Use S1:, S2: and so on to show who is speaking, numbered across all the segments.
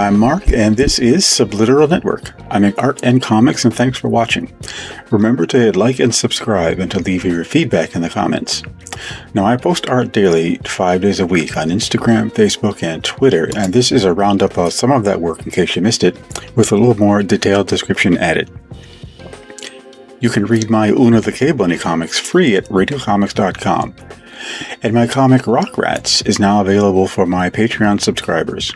S1: I'm Mark, and this is Subliteral Network. I make art and comics, and thanks for watching. Remember to hit like and subscribe, and to leave your feedback in the comments. Now, I post art daily 5 days a week on Instagram, Facebook, and Twitter, and this is a roundup of some of that work in case you missed it, with a little more detailed description added. You can read my Una the K-Bunny comics free at radiocomics.com. And my comic Rock Rats is now available for my Patreon subscribers.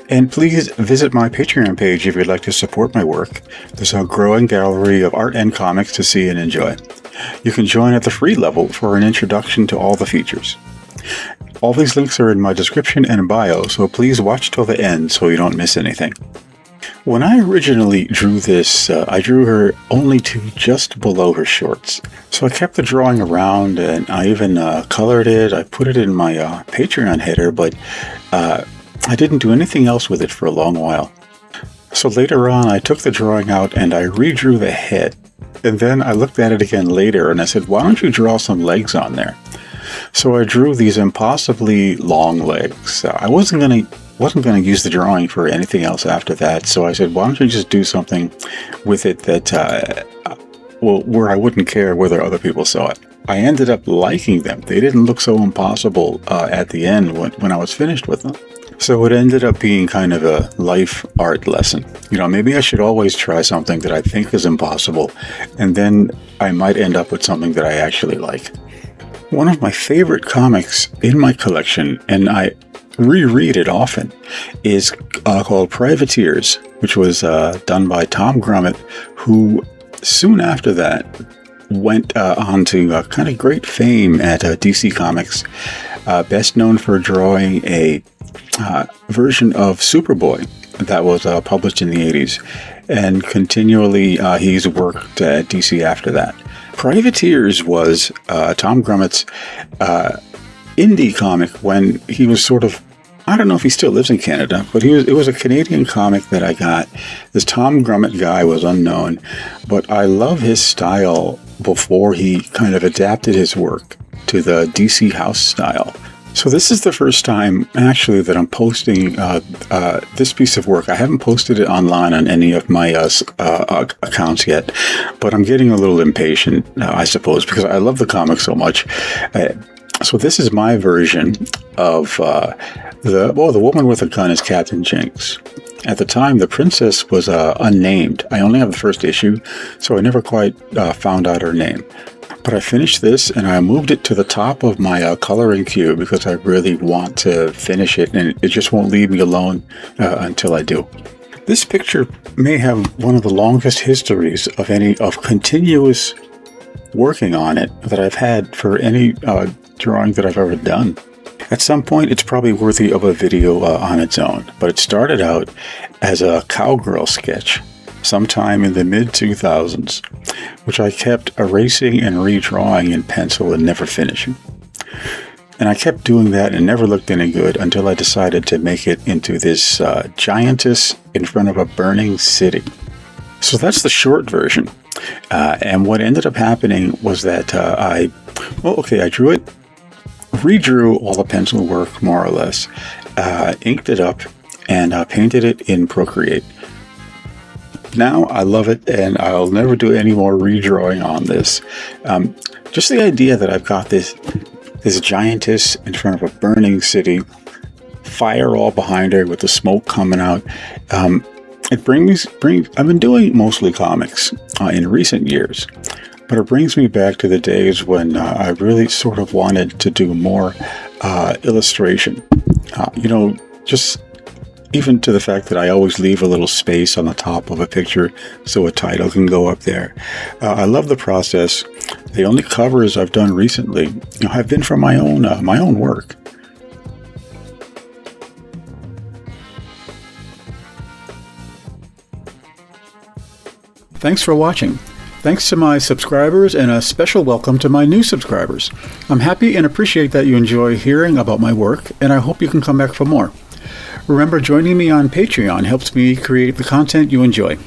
S1: And please visit my Patreon page if you'd like to support my work. There's a growing gallery of art and comics to see and enjoy. You can join at the free level for an introduction to all the features. All these links are in my description and bio, so please watch till the end so you don't miss anything. When I originally drew this, I drew her only to just below her shorts. So I kept the drawing around, and I even colored it. I put it in my Patreon header, but I didn't do anything else with it for a long while. So later on, I took the drawing out and I redrew the head. And then I looked at it again later and I said, why don't you draw some legs on there? So I drew these impossibly long legs. I wasn't going to use the drawing for anything else after that, so I said, why don't you just do something with it that, where I wouldn't care whether other people saw it. I ended up liking them. They didn't look so impossible at the end when I was finished with them. So it ended up being kind of a life art lesson. You know, maybe I should always try something that I think is impossible, and then I might end up with something that I actually like. One of my favorite comics in my collection, and I reread it often, is called Privateers, which was done by Tom Grummett, who soon after that went on to kind of great fame at DC Comics, best known for drawing a version of Superboy that was published in the 80s, and continually he's worked at DC after that. Privateers was Tom Grummett's indie comic when he was sort of, I don't know if he still lives in Canada, but it was a Canadian comic that I got. This Tom Grummett guy was unknown, but I love his style before he kind of adapted his work to the DC House style. So this is the first time, actually, that I'm posting this piece of work. I haven't posted it online on any of my accounts yet, but I'm getting a little impatient, I suppose, because I love the comic so much. So this is my version of the woman with a gun is Captain Jinx. At the time, the princess was unnamed. I only have the first issue, so I never quite found out her name. But I finished this and I moved it to the top of my coloring queue because I really want to finish it, and it just won't leave me alone until I do. This picture may have one of the longest histories of continuous working on it that I've had for any drawing that I've ever done. At some point, it's probably worthy of a video on its own, but it started out as a cowgirl sketch sometime in the mid-2000s, which I kept erasing and redrawing in pencil and never finishing. And I kept doing that and never looked any good until I decided to make it into this giantess in front of a burning city. So that's the short version. And what ended up happening was that I drew it, redrew all the pencil work more or less, inked it up, and painted it in Procreate. Now I love it, and I'll never do any more redrawing on this. Just the idea that I've got this giantess in front of a burning city, fire all behind her with the smoke coming out. It brings. I've been doing mostly comics in recent years, but it brings me back to the days when I really sort of wanted to do more illustration. Just even to the fact that I always leave a little space on the top of a picture so a title can go up there. I love the process. The only covers I've done recently have been from my own work. Thanks for watching. Thanks to my subscribers, and a special welcome to my new subscribers. I'm happy and appreciate that you enjoy hearing about my work, and I hope you can come back for more. Remember, joining me on Patreon helps me create the content you enjoy.